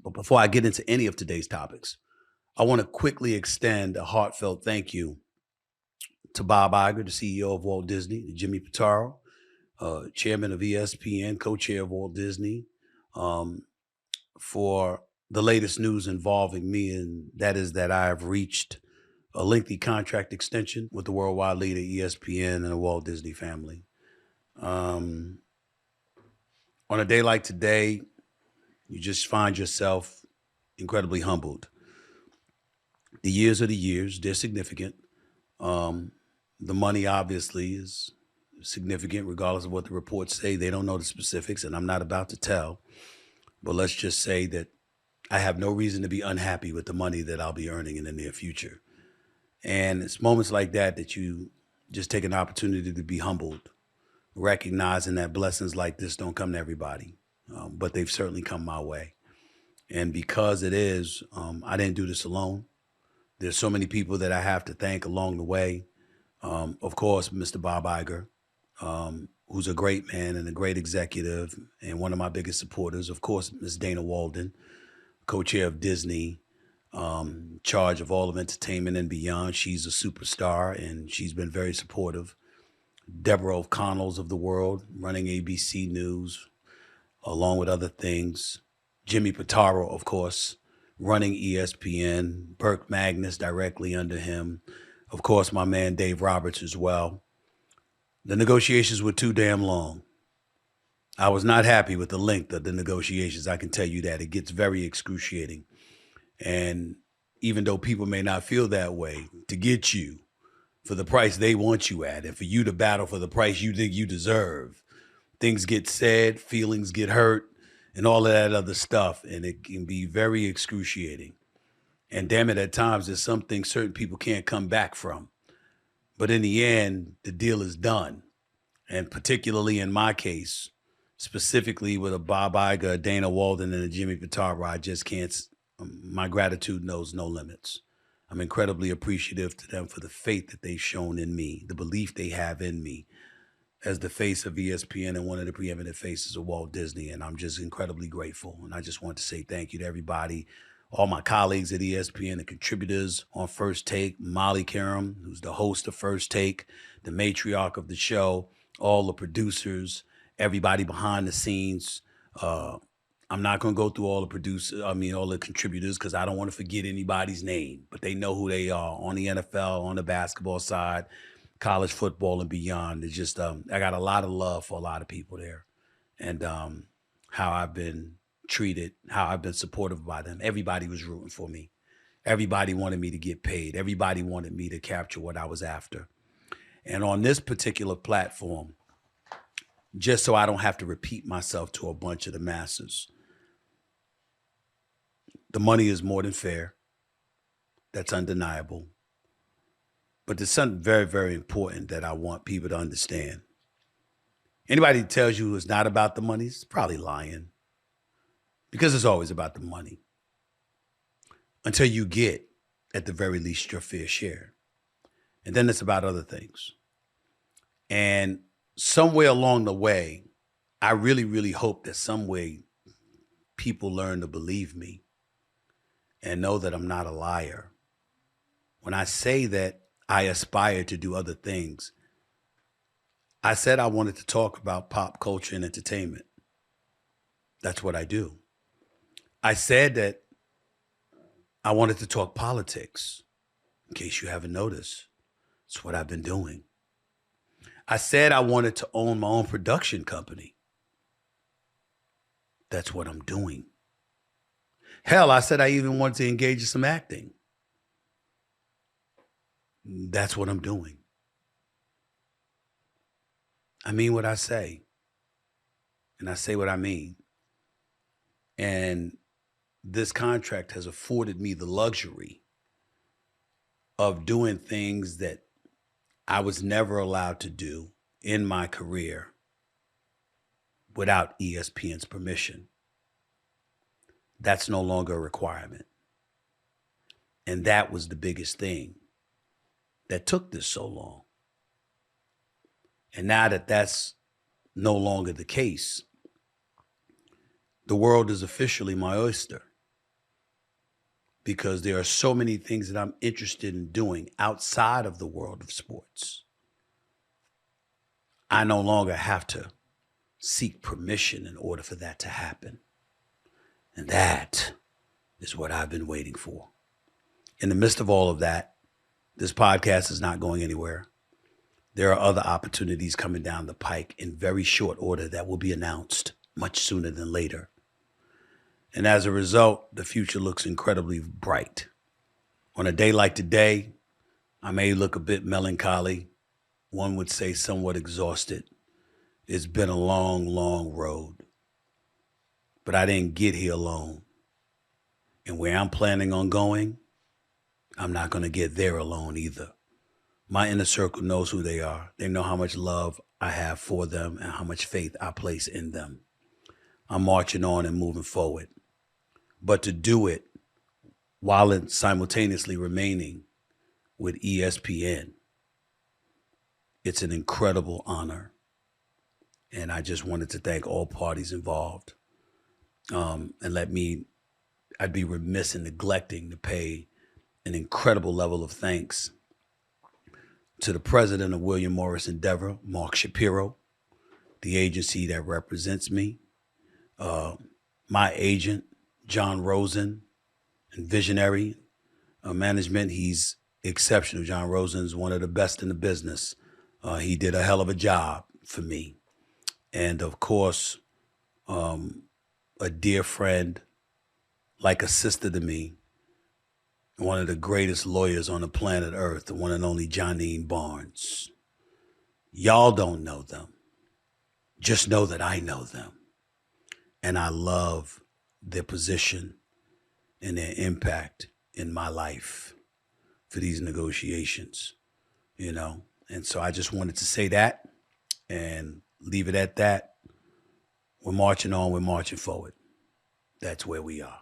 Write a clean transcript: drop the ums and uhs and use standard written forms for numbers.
But before I get into any of today's topics, I want to quickly extend a heartfelt thank you to Bob Iger, the CEO of Walt Disney, to Jimmy Pitaro, chairman of ESPN, co-chair of Walt Disney, um, for the latest news involving me, and that is that I have reached a lengthy contract extension with the worldwide leader ESPN and the Walt Disney family. Um, on a day like today, you just find yourself incredibly humbled. The years are the years, they're significant. Um, the money obviously is significant, regardless of what the reports say. They don't know the specifics, and I'm not about to tell. But let's just say that I have no reason to be unhappy with the money that I'll be earning in the near future. And it's moments like that that you just take an opportunity to be humbled, recognizing that blessings like this don't come to everybody, but they've certainly come my way. And because it is, I didn't do this alone. There's so many people that I have to thank along the way. Of course, Mr. Bob Iger, who's a great man and a great executive and one of my biggest supporters. Of course, Ms. Dana Walden, co-chair of Disney, charge of all of entertainment and beyond. She's a superstar and she's been very supportive. Deborah O'Connell's of the world, running ABC News, along with other things. Jimmy Pitaro, of course, running ESPN. Burke Magnus directly under him. Of course, my man Dave Roberts as well. The negotiations were too damn long. I was not happy with the length of the negotiations. I can tell you that. It gets very excruciating. And even though people may not feel that way, to get you for the price they want you at and for you to battle for the price you think you deserve, things get said, feelings get hurt, and all of that other stuff. And it can be very excruciating. And damn it, at times there's some things certain people can't come back from. But in the end, the deal is done. And particularly in my case, specifically with a Bob Iger, a Dana Walden, and a Jimmy Pitaro, I just can't, my gratitude knows no limits. I'm incredibly appreciative to them for the faith that they've shown in me, the belief they have in me as the face of ESPN and one of the preeminent faces of Walt Disney. And I'm just incredibly grateful. And I just want to say thank you to everybody, all my colleagues at ESPN, the contributors on First Take, Molly Karam, who's the host of First Take, the matriarch of the show, all the producers, everybody behind the scenes. I'm not going to go through all the all the contributors, because I don't want to forget anybody's name, but they know who they are on the NFL, on the basketball side, college football and beyond. It's just, I got a lot of love for a lot of people there, and how I've been treated, how I've been supported by them. Everybody was rooting for me. Everybody wanted me to get paid. Everybody wanted me to capture what I was after. And on this particular platform, just so I don't have to repeat myself to a bunch of the masses, the money is more than fair. That's undeniable. But there's something very, very important that I want people to understand. Anybody who tells you it's not about the money is probably lying, because it's always about the money until you get, at the very least, your fair share. And then it's about other things. And somewhere along the way, I really, really hope that some way people learn to believe me and know that I'm not a liar. When I say that I aspire to do other things, I said I wanted to talk about pop culture and entertainment. That's what I do. I said that I wanted to talk politics, in case you haven't noticed. It's what I've been doing. I said I wanted to own my own production company. That's what I'm doing. Hell, I said I even wanted to engage in some acting. That's what I'm doing. I mean what I say, and I say what I mean. And this contract has afforded me the luxury of doing things that I was never allowed to do in my career without ESPN's permission. That's no longer a requirement. And that was the biggest thing that took this so long. And now that that's no longer the case, the world is officially my oyster. because there are so many things that I'm interested in doing outside of the world of sports. I no longer have to seek permission in order for that to happen. And that is what I've been waiting for. In the midst of all of that, this podcast is not going anywhere. There are other opportunities coming down the pike in very short order that will be announced much sooner than later. And as a result, the future looks incredibly bright. On a day like today, I may look a bit melancholy. One would say somewhat exhausted. It's been a long, long road. But I didn't get here alone. And where I'm planning on going, I'm not going to get there alone either. My inner circle knows who they are. They know how much love I have for them and how much faith I place in them. I'm marching on and moving forward. But to do it while simultaneously remaining with ESPN, it's an incredible honor. And I just wanted to thank all parties involved. I'd be remiss in neglecting to pay an incredible level of thanks to the president of William Morris Endeavor, Mark Shapiro, the agency that represents me, my agent, John Rosen, and Visionary Management. He's exceptional. John Rosen is one of the best in the business. He did a hell of a job for me. And of course, a dear friend, like a sister to me, one of the greatest lawyers on the planet Earth, the one and only Johnine Barnes. Y'all don't know them. Just know that I know them. And I love their position and their impact in my life for these negotiations, And so I just wanted to say that and leave it at that. We're marching on, we're marching forward. That's where we are.